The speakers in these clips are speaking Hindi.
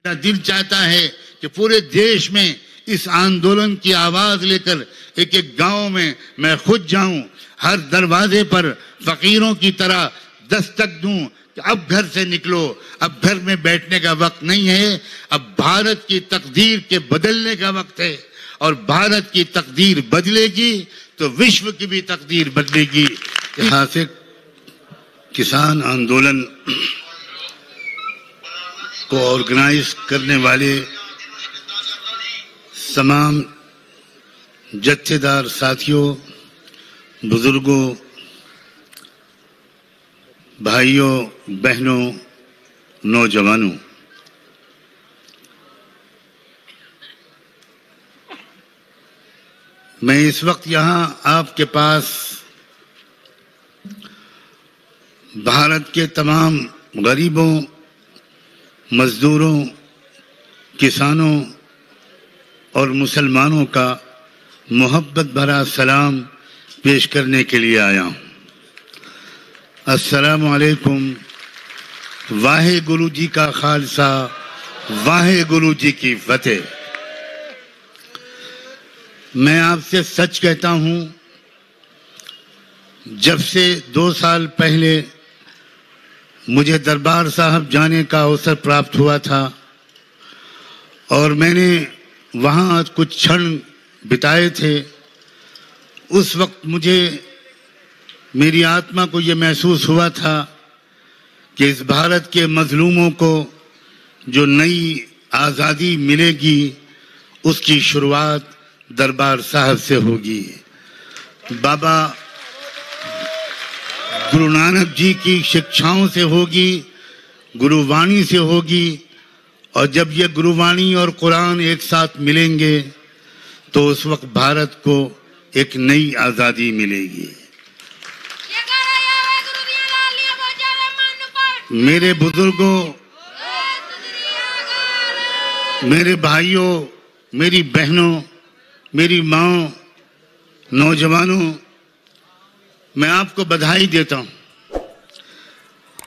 मेरा दिल चाहता है कि पूरे देश में इस आंदोलन की आवाज लेकर एक एक गांव में मैं खुद जाऊं, हर दरवाजे पर फकीरों की तरह दस्तक दूं कि अब घर से निकलो, अब घर में बैठने का वक्त नहीं है, अब भारत की तकदीर के बदलने का वक्त है। और भारत की तकदीर बदलेगी तो विश्व की भी तकदीर बदलेगी। ऐतिहासिक किसान आंदोलन को ऑर्गेनाइज करने वाले तमाम जत्थेदार साथियों, बुजुर्गों, भाइयों, बहनों, नौजवानों, मैं इस वक्त यहाँ आपके पास भारत के तमाम गरीबों, मजदूरों, किसानों और मुसलमानों का मोहब्बत भरा सलाम पेश करने के लिए आया हूँ। अस्सलामु अलैकुम। वाहे गुरु जी का खालसा, वाहे गुरु जी की फतेह। मैं आपसे सच कहता हूँ, जब से 2 साल पहले मुझे दरबार साहब जाने का अवसर प्राप्त हुआ था और मैंने वहाँ कुछ क्षण बिताए थे, उस वक्त मुझे, मेरी आत्मा को ये महसूस हुआ था कि इस भारत के मजलूमों को जो नई आज़ादी मिलेगी उसकी शुरुआत दरबार साहब से होगी। बाबा गुरु नानक जी की शिक्षाओं से होगी, गुरुवाणी से होगी। और जब ये गुरुवाणी और कुरान एक साथ मिलेंगे तो उस वक्त भारत को एक नई आज़ादी मिलेगी। मेरे बुजुर्गों, मेरे भाइयों, मेरी बहनों, मेरी माँ, नौजवानों, मैं आपको बधाई देता हूँ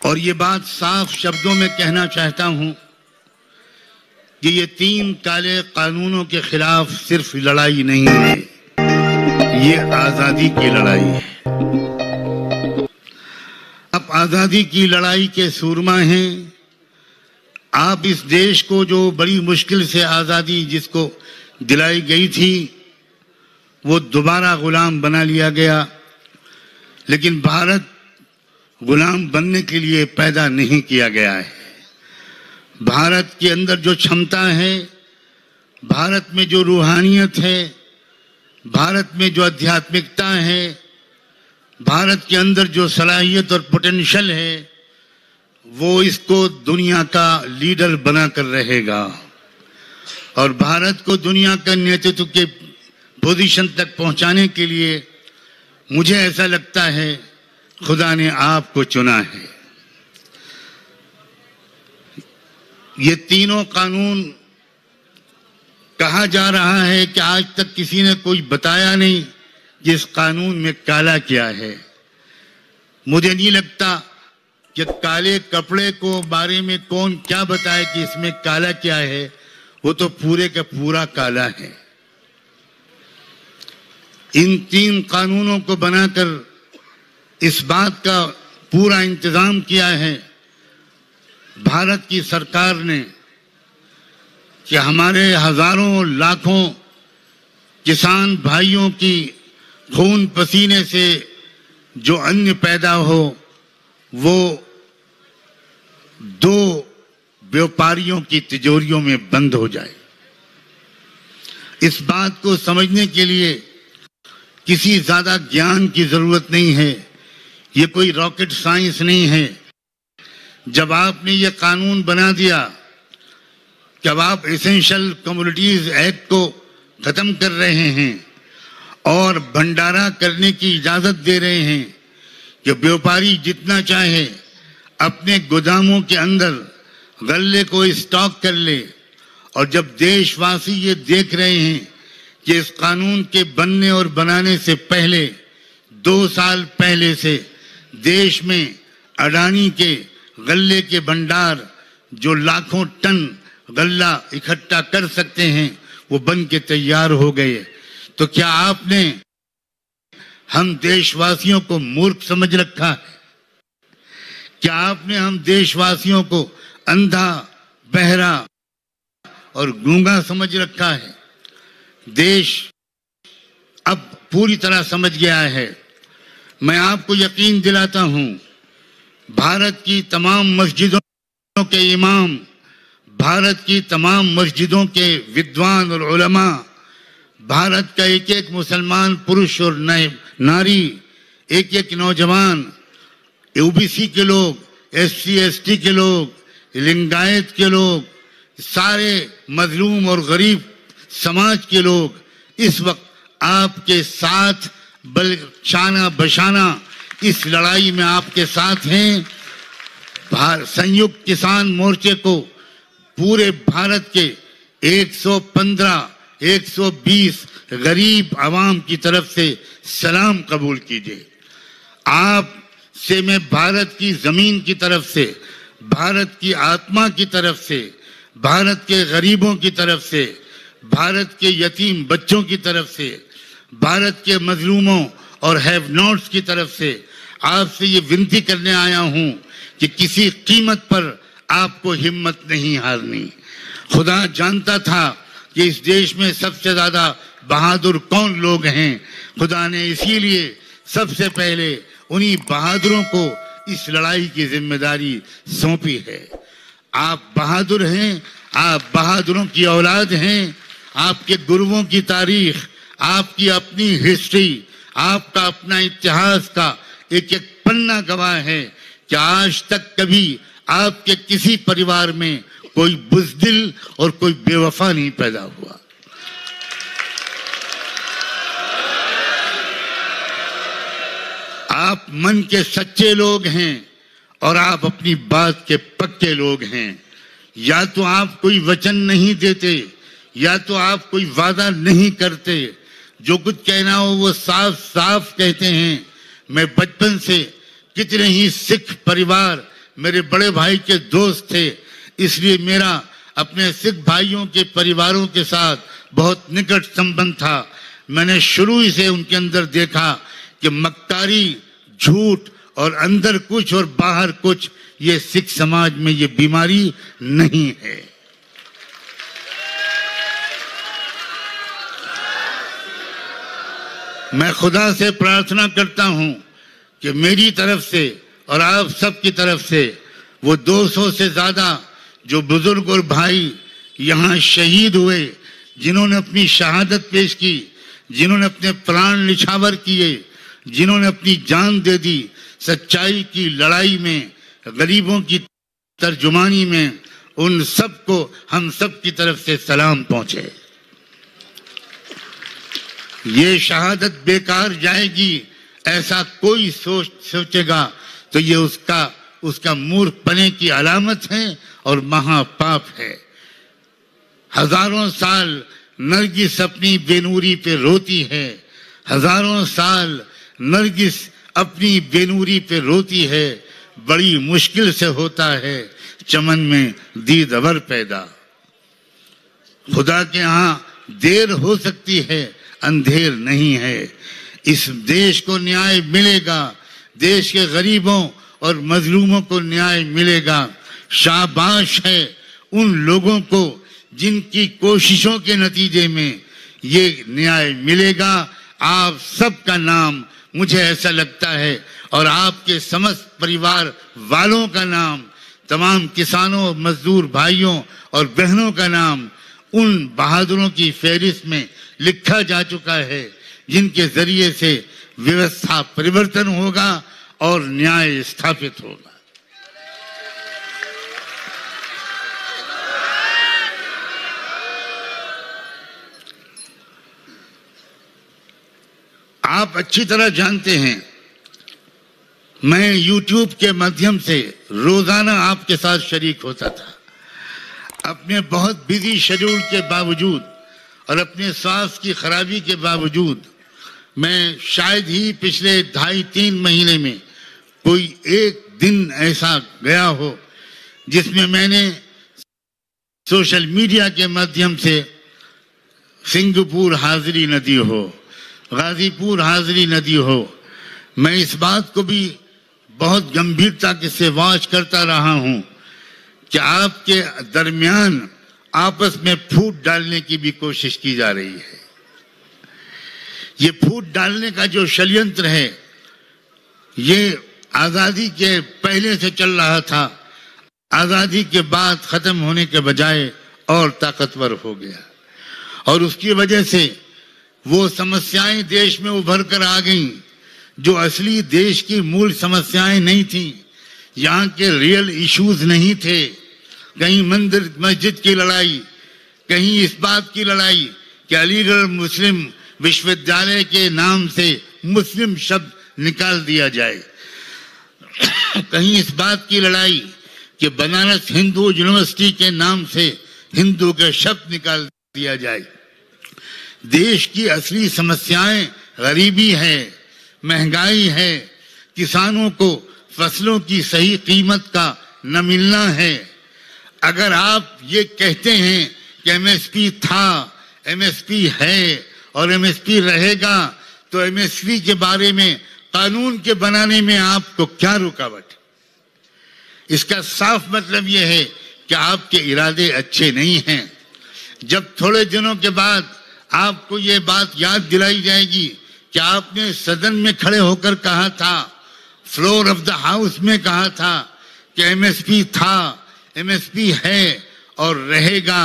और ये बात साफ शब्दों में कहना चाहता हूँ कि ये 3 काले कानूनों के खिलाफ सिर्फ लड़ाई नहीं है, ये आज़ादी की लड़ाई है। आप आज़ादी की लड़ाई के सूरमा हैं। आप इस देश को, जो बड़ी मुश्किल से आज़ादी जिसको दिलाई गई थी, वो दोबारा गुलाम बना लिया गया। लेकिन भारत गुलाम बनने के लिए पैदा नहीं किया गया है। भारत के अंदर जो क्षमता है, भारत में जो रूहानियत है, भारत में जो आध्यात्मिकता है, भारत के अंदर जो सलाहियत और पोटेंशियल है, वो इसको दुनिया का लीडर बनाकर रहेगा। और भारत को दुनिया का नेतृत्व के पोजीशन तक पहुंचाने के लिए मुझे ऐसा लगता है खुदा ने आपको चुना है। ये तीनों कानून, कहा जा रहा है कि आज तक किसी ने कोई बताया नहीं कि इस कानून में काला क्या है। मुझे नहीं लगता कि काले कपड़े को बारे में कौन क्या बताए कि इसमें काला क्या है, वो तो पूरे का पूरा काला है। इन 3 कानूनों को बनाकर इस बात का पूरा इंतजाम किया है भारत की सरकार ने कि हमारे हजारों लाखों किसान भाइयों की खून पसीने से जो अन्न पैदा हो वो 2 व्यापारियों की तिजोरियों में बंद हो जाए। इस बात को समझने के लिए किसी ज्यादा ज्ञान की जरूरत नहीं है, ये कोई रॉकेट साइंस नहीं है। जब आपने ये कानून बना दिया, जब आप एसेंशियल कमोडिटीज एक्ट को खत्म कर रहे हैं और भंडारा करने की इजाजत दे रहे हैं कि व्यापारी जितना चाहे अपने गोदामों के अंदर गल्ले को स्टॉक कर ले, और जब देशवासी ये देख रहे हैं कि इस कानून के बनने और बनाने से पहले 2 साल पहले से देश में अडानी के गल्ले के भंडार जो लाखों टन गल्ला इकट्ठा कर सकते हैं वो बन के तैयार हो गए। तो क्या आपने हम देशवासियों को मूर्ख समझ रखा है? क्या आपने हम देशवासियों को अंधा, बहरा और गूंगा समझ रखा है? देश अब पूरी तरह समझ गया है। मैं आपको यकीन दिलाता हूं, भारत की तमाम मस्जिदों के इमाम, भारत की तमाम मस्जिदों के विद्वान और उलमा, भारत का एक एक मुसलमान पुरुष और नारी, एक एक नौजवान, ओबीसी के लोग, एससी एसटी के लोग, लिंगायत के लोग, सारे मजलूम और गरीब समाज के लोग इस वक्त आपके साथ शाना बशाना इस लड़ाई में आपके साथ हैं। संयुक्त किसान मोर्चे को पूरे भारत के 115-120 गरीब आवाम की तरफ से सलाम कबूल कीजिए। आप से मैं भारत की जमीन की तरफ से, भारत की आत्मा की तरफ से, भारत के गरीबों की तरफ से, भारत के यतीम बच्चों की तरफ से, भारत के मजलूमों और हैव नॉट्स की तरफ से आपसे ये विनती करने आया हूं कि किसी कीमत पर आपको हिम्मत नहीं हारनी। खुदा जानता था कि इस देश में सबसे ज्यादा बहादुर कौन लोग हैं। खुदा ने इसीलिए सबसे पहले उन्हीं बहादुरों को इस लड़ाई की जिम्मेदारी सौंपी है। आप बहादुर हैं, आप बहादुरों की औलाद हैं। आपके गुरुओं की तारीख, आपकी अपनी हिस्ट्री, आपका अपना इतिहास का एक एक पन्ना गवाह है कि आज तक कभी आपके किसी परिवार में कोई बुज़दिल और कोई बेवफा नहीं पैदा हुआ। आप मन के सच्चे लोग हैं और आप अपनी बात के पक्के लोग हैं। या तो आप कोई वचन नहीं देते, या तो आप कोई वादा नहीं करते। जो कुछ कहना हो वो साफ साफ कहते हैं। मैं बचपन से कितने ही सिख परिवार मेरे बड़े भाई के दोस्त थे, इसलिए मेरा अपने सिख भाइयों के परिवारों के साथ बहुत निकट संबंध था। मैंने शुरू ही से उनके अंदर देखा कि मक्कारी, झूठ और अंदर कुछ और बाहर कुछ, ये सिख समाज में ये बीमारी नहीं है। मैं खुदा से प्रार्थना करता हूं कि मेरी तरफ से और आप सब की तरफ से वो 200 से ज्यादा जो बुजुर्ग और भाई यहाँ शहीद हुए, जिन्होंने अपनी शहादत पेश की, जिन्होंने अपने प्राण निछावर किए, जिन्होंने अपनी जान दे दी सच्चाई की लड़ाई में, गरीबों की तर्जुमानी में, उन सबको हम सब की तरफ से सलाम पहुंचे। ये शहादत बेकार जाएगी ऐसा कोई सोचेगा तो ये उसका मूर्खपने की अलामत है और महापाप है। हजारों साल नरगिस अपनी बेनूरी पे रोती है, हजारों साल नरगिस अपनी बेनूरी पे रोती है। बड़ी मुश्किल से होता है चमन में दीद अवर पैदा। खुदा के यहाँ देर हो सकती है, अंधेर नहीं है। इस देश को न्याय मिलेगा, देश के गरीबों और मजलूमों को न्याय मिलेगा। शाबाश है उन लोगों को जिनकी कोशिशों के नतीजे में ये न्याय मिलेगा। आप सबका नाम मुझे ऐसा लगता है और आपके समस्त परिवार वालों का नाम, तमाम किसानों, मजदूर भाइयों और बहनों का नाम उन बहादुरों की फहरिस्त में लिखा जा चुका है जिनके जरिए से व्यवस्था परिवर्तन होगा और न्याय स्थापित होगा। आप अच्छी तरह जानते हैं मैं YouTube के माध्यम से रोजाना आपके साथ शरीक होता था। अपने बहुत बिजी शेड्यूल के बावजूद और अपने स्वास्थ्य की खराबी के बावजूद मैं शायद ही पिछले 2.5-3 महीने में कोई एक दिन ऐसा गया हो जिसमें मैंने सोशल मीडिया के माध्यम से सिंगापुर हाजिरी नदी हो, गाजीपुर हाजिरी नदी हो, मैं इस बात को भी बहुत गंभीरता के से वॉच करता रहा हूं कि आपके दरमियान आपस में फूट डालने की भी कोशिश की जा रही है। ये फूट डालने का जो षड्यंत्र है, ये आजादी के पहले से चल रहा था, आजादी के बाद खत्म होने के बजाय और ताकतवर हो गया, और उसकी वजह से वो समस्याएं देश में उभर कर आ गईं जो असली देश की मूल समस्याएं नहीं थी। यहाँ के रियल इश्यूज नहीं थे। कहीं मंदिर मस्जिद की लड़ाई, कहीं इस बात की लड़ाई कि अलीगढ़ मुस्लिम विश्वविद्यालय के नाम से मुस्लिम शब्द निकाल दिया जाए, कहीं इस बात की लड़ाई कि बनारस हिंदू यूनिवर्सिटी के नाम से हिंदू के शब्द निकाल दिया जाए। देश की असली समस्याएं गरीबी है, महंगाई है, किसानों को फसलों की सही कीमत का न मिलना है। अगर आप ये कहते हैं कि एमएसपी था, एमएसपी है और एमएसपी रहेगा, तो एमएसपी के बारे में कानून के बनाने में आपको क्या रुकावट? इसका साफ मतलब यह है कि आपके इरादे अच्छे नहीं हैं। जब थोड़े दिनों के बाद आपको ये बात याद दिलाई जाएगी कि आपने सदन में खड़े होकर कहा था, फ्लोर ऑफ द हाउस में कहा था कि एमएसपी था, एमएसपी है और रहेगा,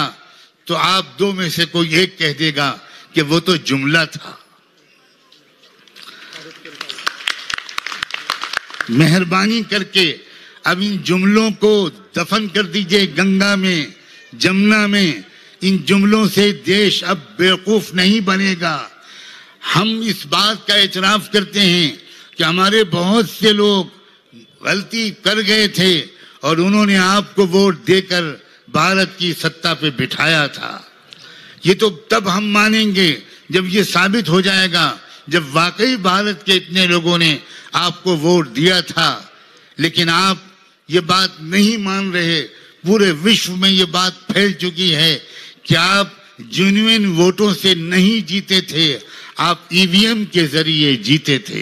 तो आप दो में से कोई एक कह देगा कि वो तो जुमला था। मेहरबानी करके अब इन जुमलों को दफन कर दीजिए गंगा में, जमुना में। इन जुमलों से देश अब बेवकूफ नहीं बनेगा। हम इस बात का इतराफ करते हैं कि हमारे बहुत से लोग गलती कर गए थे और उन्होंने आपको वोट देकर भारत की सत्ता पे बिठाया था। ये तो तब हम मानेंगे जब ये साबित हो जाएगा, जब वाकई भारत के इतने लोगों ने आपको वोट दिया था। लेकिन आप ये बात नहीं मान रहे। पूरे विश्व में ये बात फैल चुकी है कि आप जेन्युइन वोटों से नहीं जीते थे, आप ईवीएम के जरिए जीते थे।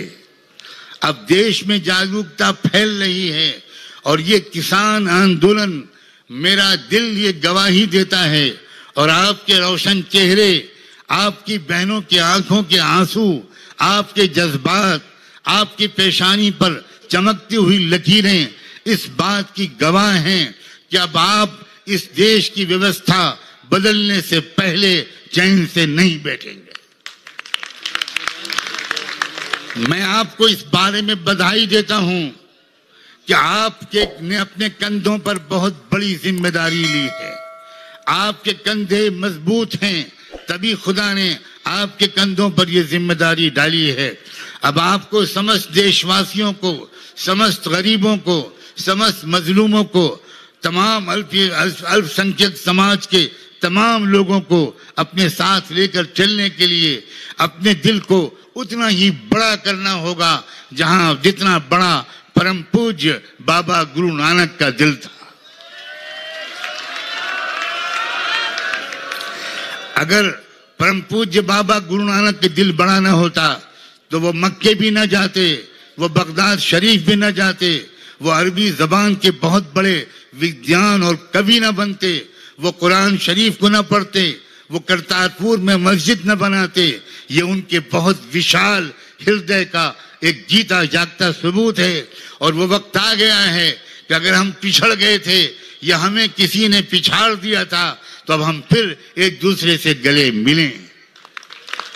अब देश में जागरूकता फैल रही है और ये किसान आंदोलन, मेरा दिल ये गवाही देता है। और आपके रोशन चेहरे, आपकी बहनों की आंखों के आंसू, आपके जज्बात, आपकी पेशानी पर चमकती हुई लकीरें इस बात की गवाह हैं कि अब आप इस देश की व्यवस्था बदलने से पहले चैन से नहीं बैठेंगे। मैं आपको इस बारे में बधाई देता हूं कि आपके ने अपने कंधों पर बहुत बड़ी जिम्मेदारी ली है। आपके कंधे मजबूत हैं, तभी खुदा ने आपके कंधों पर यह जिम्मेदारी डाली है। अब आपको समस्त देशवासियों को, समस्त गरीबों को, समस्त मजलूमों को, तमाम अल्पसंख्यक समाज के तमाम लोगों को अपने साथ लेकर चलने के लिए अपने दिल को उतना ही बड़ा करना होगा जहां जितना बड़ा परम पूज्य बाबा गुरु नानक का दिल था। अगर परम पूज्य बाबा गुरु नानक के दिल बड़ा ना होता तो वो मक्के भी ना जाते, वो बगदाद शरीफ भी ना जाते, वो अरबी जबान के बहुत बड़े विद्वान और कवि ना बनते, वो कुरान शरीफ को ना पढ़ते, वो करतारपुर में मस्जिद न बनाते। ये उनके बहुत विशाल हृदय का एक जीता जागता सबूत है। और वो वक्त आ गया है कि अगर हम पिछड़ गए थे या हमें किसी ने पिछाड़ दिया था, तो अब हम फिर एक दूसरे से गले मिलें।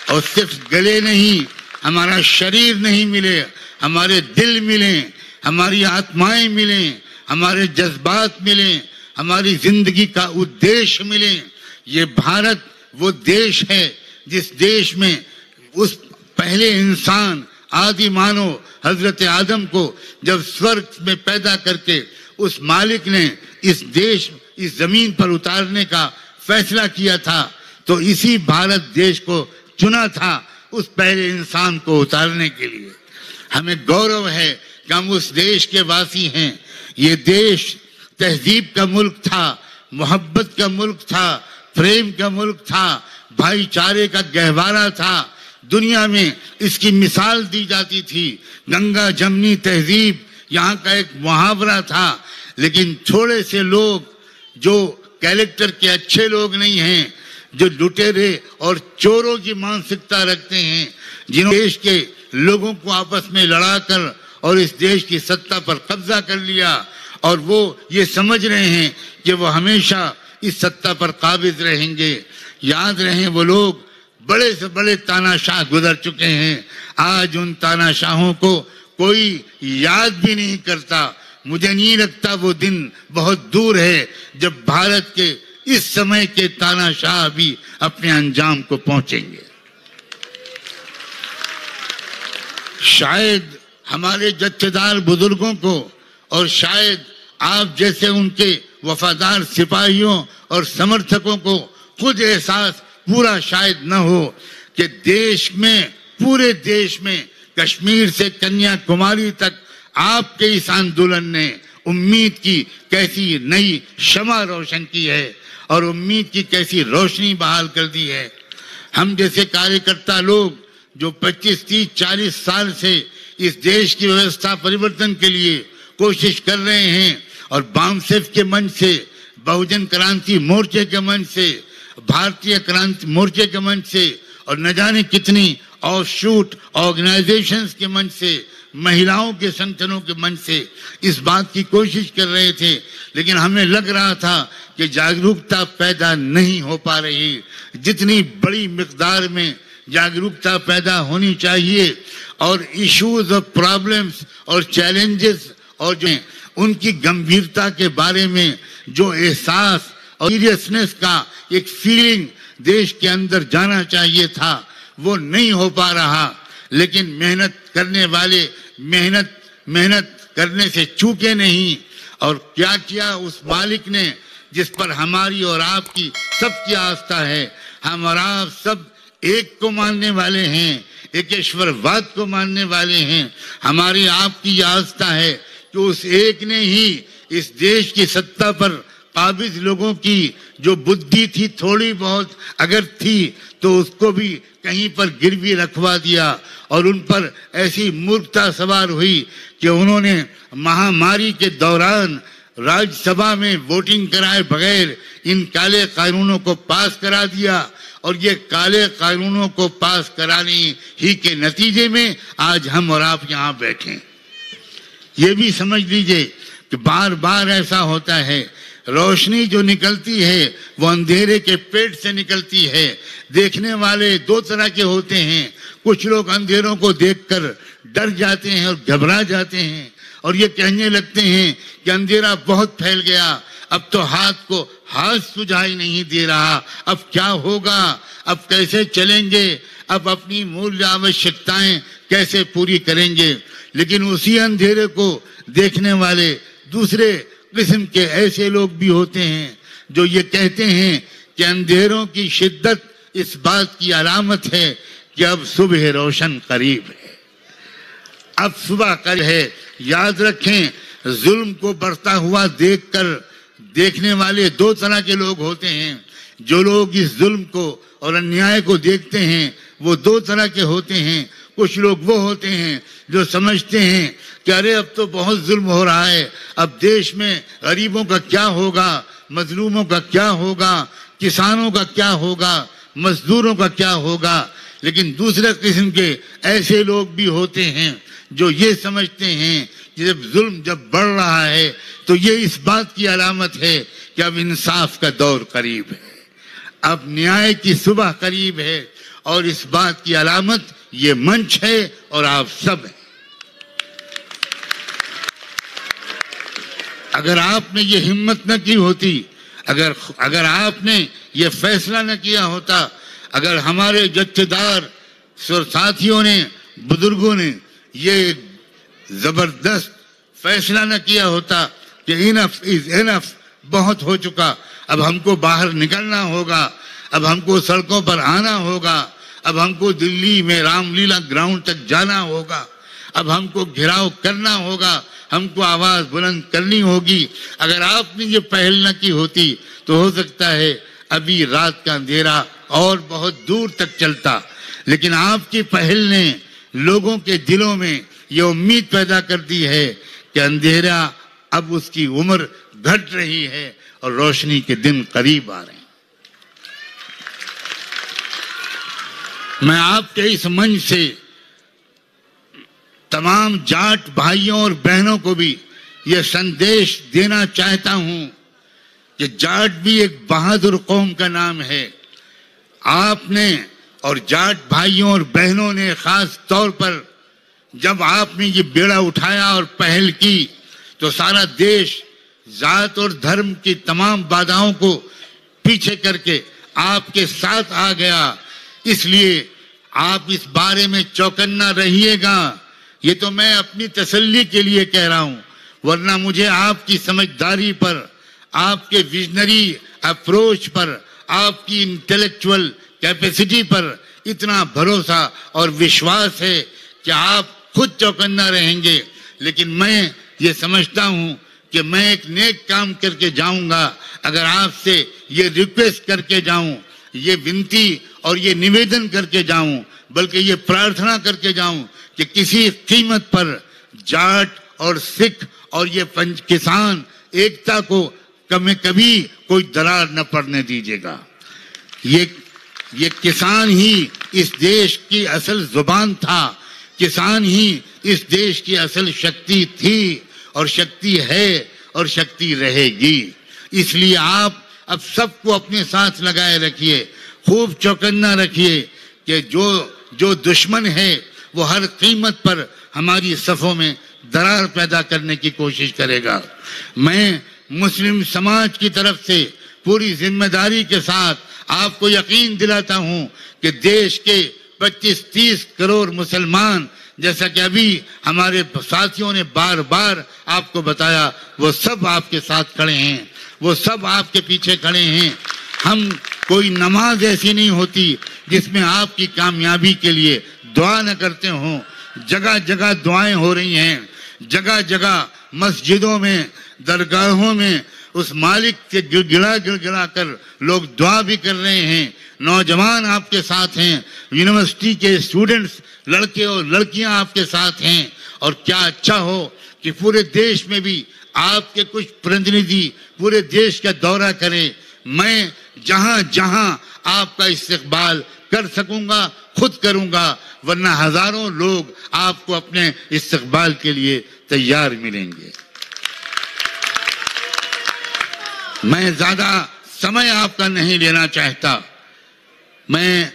और सिर्फ गले नहीं, हमारा शरीर नहीं मिले, हमारे दिल मिले, हमारी आत्माएं मिले, हमारे जज्बात मिले, हमारी जिंदगी का उद्देश्य मिले। ये भारत वो देश है जिस देश में उस पहले इंसान आदि मानव हजरत आदम को जब स्वर्ग में पैदा करके उस मालिक ने इस देश, इस जमीन पर उतारने का फैसला किया था, तो इसी भारत देश को चुना था उस पहले इंसान को उतारने के लिए। हमें गौरव है कि हम उस देश के वासी हैं। ये देश तहजीब का मुल्क था, मोहब्बत का मुल्क था, प्रेम का मुल्क था, भाईचारे का गहवारा था। दुनिया में इसकी मिसाल दी जाती थी। गंगा जमनी तहजीब यहाँ का एक मुहावरा था। लेकिन थोड़े से लोग जो कैरेक्टर के अच्छे लोग नहीं हैं, जो लुटेरे और चोरों की मानसिकता रखते हैं, जिन्होंने देश के लोगों को आपस में लड़ाकर और इस देश की सत्ता पर कब्जा कर लिया, और वो ये समझ रहे हैं कि वो हमेशा इस सत्ता पर काबिज रहेंगे। याद रहे, वो लोग बड़े से बड़े तानाशाह गुजर चुके हैं। आज उन तानाशाहों को कोई याद भी नहीं करता। मुझे नहीं लगता वो दिन बहुत दूर है जब भारत के इस समय के तानाशाह भी अपने अंजाम को पहुंचेंगे। शायद हमारे जत्थेदार बुजुर्गों को और शायद आप जैसे उनके वफादार सिपाहियों और समर्थकों को खुद एहसास पूरा शायद न हो कि देश में, पूरे देश में, कश्मीर से कन्याकुमारी तक आपके इस आंदोलन ने उम्मीद की कैसी नई शमा रोशन की है और उम्मीद की कैसी रोशनी बहाल कर दी है। हम जैसे कार्यकर्ता लोग जो 25, 30, 40 साल से इस देश की व्यवस्था परिवर्तन के लिए कोशिश कर रहे हैं, और बामसेफ के मंच से, बहुजन क्रांति मोर्चे के मंच से, भारतीय क्रांति मोर्चे के मंच से, और न जाने कितनी ऑफशूट ऑर्गेनाइजेशंस के मंच से, महिलाओं के संगठनों के मंच से इस बात की कोशिश कर रहे थे। लेकिन हमें लग रहा था कि जागरूकता पैदा नहीं हो पा रही। जितनी बड़ी मिकदार में जागरूकता पैदा होनी चाहिए और इश्यूज और प्रॉब्लम्स और चैलेंजेस और जो उनकी गंभीरता के बारे में जो एहसास और सीरियसनेस का एक फीलिंग देश के अंदर जाना चाहिए था, वो नहीं हो पा रहा। लेकिन मेहनत करने वाले मेहनत करने से चूके नहीं। और क्या किया उस मालिक ने जिस पर हमारी और आपकी सबकी आस्था है। हम और आप सब एक को मानने वाले हैं, एकेश्वरवाद को मानने वाले हैं। हमारी आपकी आस्था है कि उस एक ने ही इस देश की सत्ता पर काबिज लोगों की जो बुद्धि थी, थोड़ी बहुत अगर थी, तो उसको भी कहीं पर गिरवी रखवा दिया और उन पर ऐसी मूर्खता सवार हुई कि उन्होंने महामारी के दौरान राज्यसभा में वोटिंग कराए बगैर इन काले कानूनों को पास करा दिया। और ये काले कानूनों को पास कराने ही के नतीजे में आज हम और आप यहाँ बैठे। ये भी समझ लीजिए कि बार बार ऐसा होता है, रोशनी जो निकलती है वो अंधेरे के पेट से निकलती है। देखने वाले दो तरह के होते हैं। कुछ लोग अंधेरों को देखकर डर जाते हैं और घबरा जाते हैं और ये कहने लगते हैं कि अंधेरा बहुत फैल गया, अब तो हाथ सुझाई नहीं दे रहा, अब क्या होगा, अब कैसे चलेंगे, अब अपनी मूल आवश्यकताएं कैसे पूरी करेंगे। लेकिन उसी अंधेरे को देखने वाले दूसरे किस्म के ऐसे लोग भी होते हैं जो ये कहते हैं कि अंधेरों की शिद्दत इस बात की अलामत है कि अब सुबह रोशन करीब है, अब सुबह करीब है। याद रखें, जुल्म को बढ़ता हुआ देखने वाले दो तरह के लोग होते हैं। जो लोग इस जुल्म को और अन्याय को देखते हैं वो दो तरह के होते हैं। कुछ लोग वो होते हैं जो समझते हैं कि अरे अब तो बहुत जुल्म हो रहा है, अब देश में गरीबों का क्या होगा, मजलूमों का क्या होगा, किसानों का क्या होगा, मजदूरों का क्या होगा। लेकिन दूसरे किस्म के ऐसे लोग भी होते हैं जो ये समझते हैं कि जब बढ़ रहा है तो ये इस बात की अलामत है कि अब इंसाफ का दौर करीब है, अब न्याय की सुबह करीब है। और इस बात की अलामत ये मंच है और आप सब हैं। अगर आपने ये हिम्मत न की होती, अगर आपने ये फैसला न किया होता, अगर हमारे जत्थेदार साथियों ने, बुजुर्गों ने ये जबरदस्त फैसला न किया होता कि इनफ इज इनफ, बहुत हो चुका, अब हमको बाहर निकलना होगा, अब हमको सड़कों पर आना होगा, अब हमको दिल्ली में रामलीला ग्राउंड तक जाना होगा, अब हमको घेराव करना होगा, हमको आवाज बुलंद करनी होगी। अगर आपने ये पहल न की होती तो हो सकता है अभी रात का अंधेरा और बहुत दूर तक चलता, लेकिन आपकी पहल ने लोगों के दिलों में ये उम्मीद पैदा कर दी है कि अंधेरा अब उसकी उम्र घट रही है और रोशनी के दिन करीब आ रहे हैं। मैं आपके इस मंच से तमाम जाट भाइयों और बहनों को भी यह संदेश देना चाहता हूं कि जाट भी एक बहादुर कौम का नाम है। आपने और जाट भाइयों और बहनों ने खास तौर पर जब आपने ये बेड़ा उठाया और पहल की तो सारा देश जात और धर्म की तमाम बाधाओं को पीछे करके आपके साथ आ गया। इसलिए आप इस बारे में चौकन्ना रहिएगा। ये तो मैं अपनी तसल्ली के लिए कह रहा हूं, वरना मुझे आपकी समझदारी पर, आपके विजनरी अप्रोच पर, आपकी इंटेलेक्चुअल कैपेसिटी पर इतना भरोसा और विश्वास है कि आप खुद चौकन्ना रहेंगे। लेकिन मैं ये समझता हूं कि मैं एक नेक काम करके जाऊंगा अगर आपसे ये रिक्वेस्ट करके जाऊं, ये विनती और ये निवेदन करके जाऊं, बल्कि ये प्रार्थना करके जाऊं कि किसी कीमत पर जाट और सिख और ये किसान एकता को कभी कोई दरार न पड़ने दीजिएगा। ये किसान ही इस देश की असल जुबान था, किसान ही इस देश की असल शक्ति थी और शक्ति है और शक्ति रहेगी। इसलिए आप अब सबको अपने साथ लगाए रखिए, खूब चौकन्ना रखिए कि जो दुश्मन है वो हर कीमत पर हमारी सफों में दरार पैदा करने की कोशिश करेगा। मैं मुस्लिम समाज की तरफ से पूरी जिम्मेदारी के साथ आपको यकीन दिलाता हूं कि देश के 25-30 करोड़ मुसलमान, जैसा कि अभी हमारे साथियों ने बार बार आपको बताया, वो सब आपके साथ खड़े हैं, वो सब आपके पीछे खड़े हैं। हम कोई नमाज ऐसी नहीं होती जिसमें आपकी कामयाबी के लिए दुआ न करते हों। जगह जगह दुआएं हो रही हैं, जगह जगह मस्जिदों में, दरगाहों में उस मालिक के गिड़गिड़ा कर लोग दुआ भी कर रहे हैं। नौजवान आपके साथ हैं, यूनिवर्सिटी के स्टूडेंट्स, लड़के और लड़कियां आपके साथ हैं। और क्या अच्छा हो कि पूरे देश में भी आपके कुछ प्रतिनिधि पूरे देश का दौरा करें। मैं जहां जहां आपका इस्तकबाल कर सकूंगा खुद करूंगा, वरना हजारों लोग आपको अपने इस्तकबाल के लिए तैयार मिलेंगे। मैं ज्यादा समय आपका नहीं लेना चाहता। मैं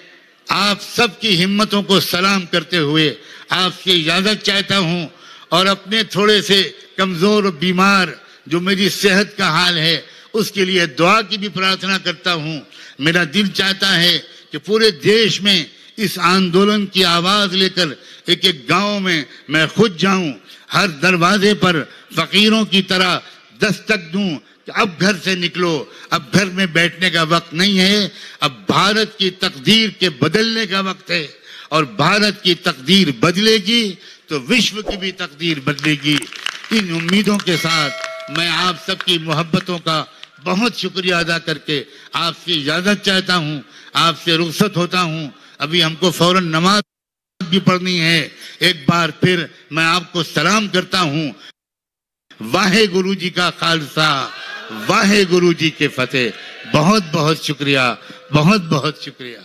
आप सबकी हिम्मतों को सलाम करते हुए आपसे इजाजत चाहता हूं और अपने थोड़े से कमजोर और बीमार जो मेरी सेहत का हाल है उसके लिए दुआ की भी प्रार्थना करता हूं। मेरा दिल चाहता है कि पूरे देश में इस आंदोलन की आवाज लेकर एक एक गांव में मैं खुद जाऊं, हर दरवाजे पर फकीरों की तरह दस्तक दूं कि अब घर से निकलो, अब घर में बैठने का वक्त नहीं है, अब भारत की तकदीर के बदलने का वक्त है। और भारत की तकदीर बदलेगी तो विश्व की भी तकदीर बदलेगी। इन उम्मीदों के साथ मैं आप सबकी मोहब्बतों का बहुत शुक्रिया अदा करके आपसे इजाजत चाहता हूं, आपसे रुखसत होता हूं। अभी हमको फौरन नमाज भी पढ़नी है। एक बार फिर मैं आपको सलाम करता हूं। वाहे गुरु जी का खालसा, वाहे गुरु जी के फतेह। बहुत बहुत शुक्रिया, बहुत बहुत शुक्रिया।